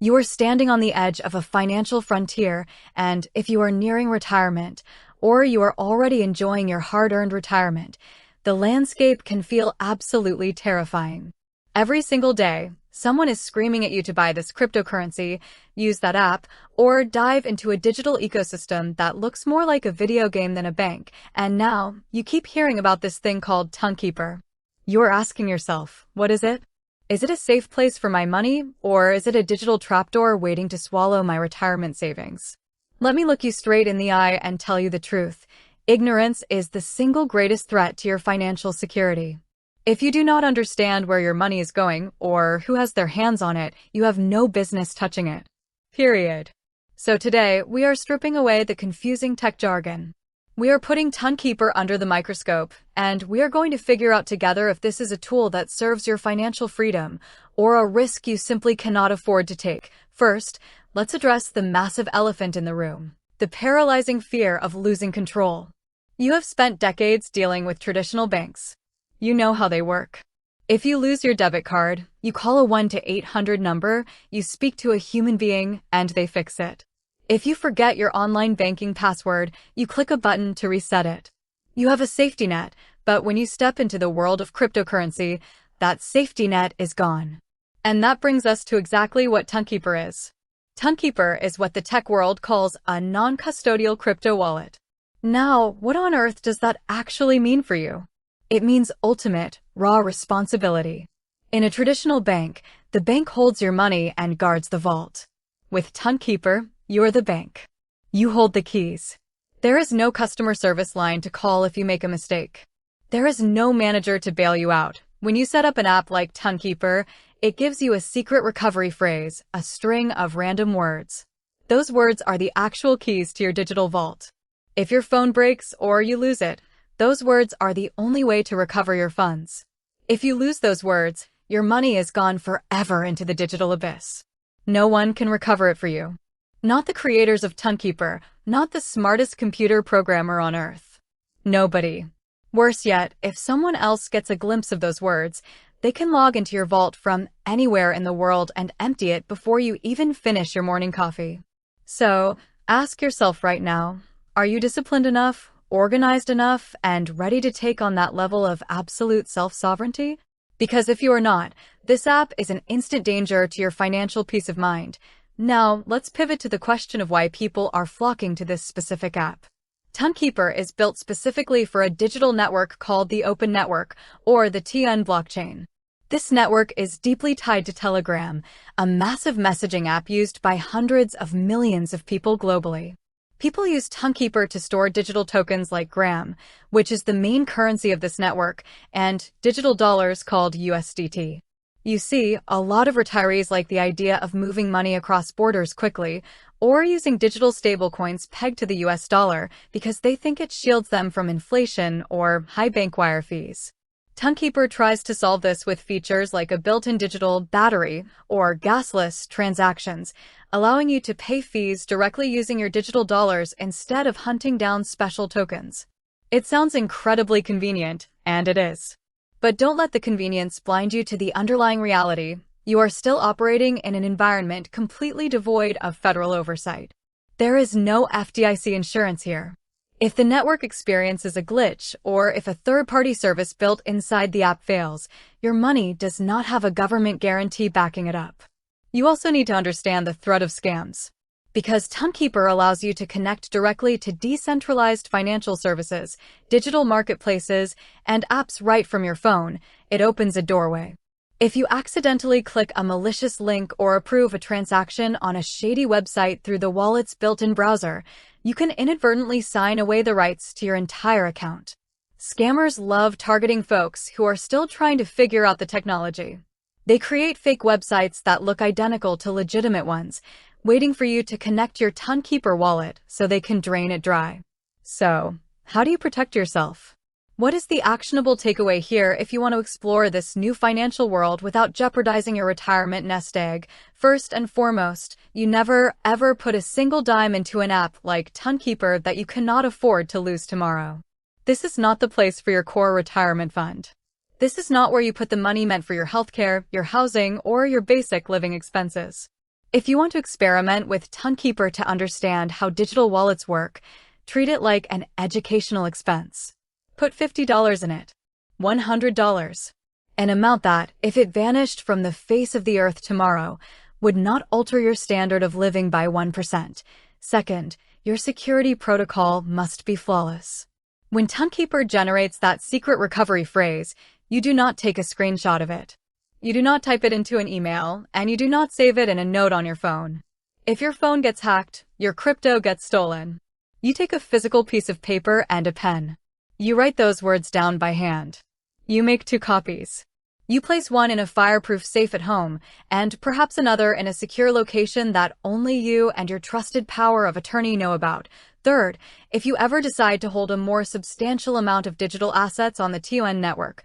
You are standing on the edge of a financial frontier, and if you are nearing retirement, or you are already enjoying your hard-earned retirement, the landscape can feel absolutely terrifying. Every single day, someone is screaming at you to buy this cryptocurrency, use that app, or dive into a digital ecosystem that looks more like a video game than a bank, and now you keep hearing about this thing called Tonkeeper. You're asking yourself, what is it? Is it a safe place for my money, or is it a digital trapdoor waiting to swallow my retirement savings? Let me look you straight in the eye and tell you the truth. Ignorance is the single greatest threat to your financial security. If you do not understand where your money is going or who has their hands on it, you have no business touching it. Period. So today, we are stripping away the confusing tech jargon. We are putting Tonkeeper under the microscope, and we are going to figure out together if this is a tool that serves your financial freedom or a risk you simply cannot afford to take. First, let's address the massive elephant in the room, the paralyzing fear of losing control. You have spent decades dealing with traditional banks. You know how they work. If you lose your debit card, you call a 1-800 number, you speak to a human being, and they fix it. If you forget your online banking password, you click a button to reset it. You have a safety net, but when you step into the world of cryptocurrency, that safety net is gone. And that brings us to exactly what Tonkeeper is. Tonkeeper is what the tech world calls a non-custodial crypto wallet. Now, what on earth does that actually mean for you? It means ultimate, raw responsibility. In a traditional bank, the bank holds your money and guards the vault. With Tonkeeper, you're the bank. You hold the keys. There is no customer service line to call if you make a mistake. There is no manager to bail you out. When you set up an app like Tonkeeper, it gives you a secret recovery phrase, a string of random words. Those words are the actual keys to your digital vault. If your phone breaks or you lose it, those words are the only way to recover your funds. If you lose those words, your money is gone forever into the digital abyss. No one can recover it for you. Not the creators of Tonkeeper, not the smartest computer programmer on earth. Nobody. Worse yet, if someone else gets a glimpse of those words, they can log into your vault from anywhere in the world and empty it before you even finish your morning coffee. So, ask yourself right now, are you disciplined enough, organized enough, and ready to take on that level of absolute self-sovereignty? Because if you are not, this app is an instant danger to your financial peace of mind. Now, let's pivot to the question of why people are flocking to this specific app. Tonkeeper is built specifically for a digital network called the Open Network, or the TN blockchain. This network is deeply tied to Telegram, a massive messaging app used by hundreds of millions of people globally. People use Tonkeeper to store digital tokens like Gram, which is the main currency of this network, and digital dollars called USDT. You see, a lot of retirees like the idea of moving money across borders quickly, or using digital stablecoins pegged to the US dollar because they think it shields them from inflation or high bank wire fees. Tonkeeper tries to solve this with features like a built-in digital battery or gasless transactions, allowing you to pay fees directly using your digital dollars instead of hunting down special tokens. It sounds incredibly convenient, and it is. But don't let the convenience blind you to the underlying reality. You are still operating in an environment completely devoid of federal oversight. There is no FDIC insurance here. If the network experiences a glitch, or if a third-party service built inside the app fails, your money does not have a government guarantee backing it up. You also need to understand the threat of scams. Because Tonkeeper allows you to connect directly to decentralized financial services, digital marketplaces, and apps right from your phone, it opens a doorway. If you accidentally click a malicious link or approve a transaction on a shady website through the wallet's built-in browser, you can inadvertently sign away the rights to your entire account. Scammers love targeting folks who are still trying to figure out the technology. They create fake websites that look identical to legitimate ones, waiting for you to connect your Tonkeeper wallet so they can drain it dry. So, how do you protect yourself? What is the actionable takeaway here if you want to explore this new financial world without jeopardizing your retirement nest egg? First and foremost, you never, ever put a single dime into an app like Tonkeeper that you cannot afford to lose tomorrow. This is not the place for your core retirement fund. This is not where you put the money meant for your healthcare, your housing, or your basic living expenses. If you want to experiment with Tonkeeper to understand how digital wallets work, treat it like an educational expense. Put $50 in it. $100. An amount that, if it vanished from the face of the earth tomorrow, would not alter your standard of living by 1%. Second, your security protocol must be flawless. When Tonkeeper generates that secret recovery phrase, you do not take a screenshot of it. You do not type it into an email, and you do not save it in a note on your phone. If your phone gets hacked, your crypto gets stolen. You take a physical piece of paper and a pen. You write those words down by hand. You make 2 copies. You place one in a fireproof safe at home, and perhaps another in a secure location that only you and your trusted power of attorney know about. Third, if you ever decide to hold a more substantial amount of digital assets on the TON network,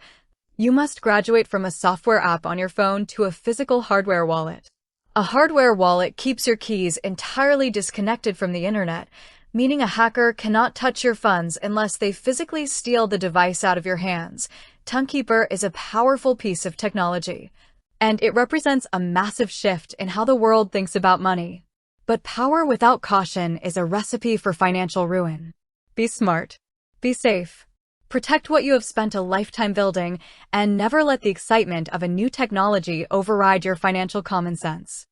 you must graduate from a software app on your phone to a physical hardware wallet. A hardware wallet keeps your keys entirely disconnected from the internet, meaning a hacker cannot touch your funds unless they physically steal the device out of your hands. Tonkeeper is a powerful piece of technology, and it represents a massive shift in how the world thinks about money. But power without caution is a recipe for financial ruin. Be smart. Be safe. Protect what you have spent a lifetime building, and never let the excitement of a new technology override your financial common sense.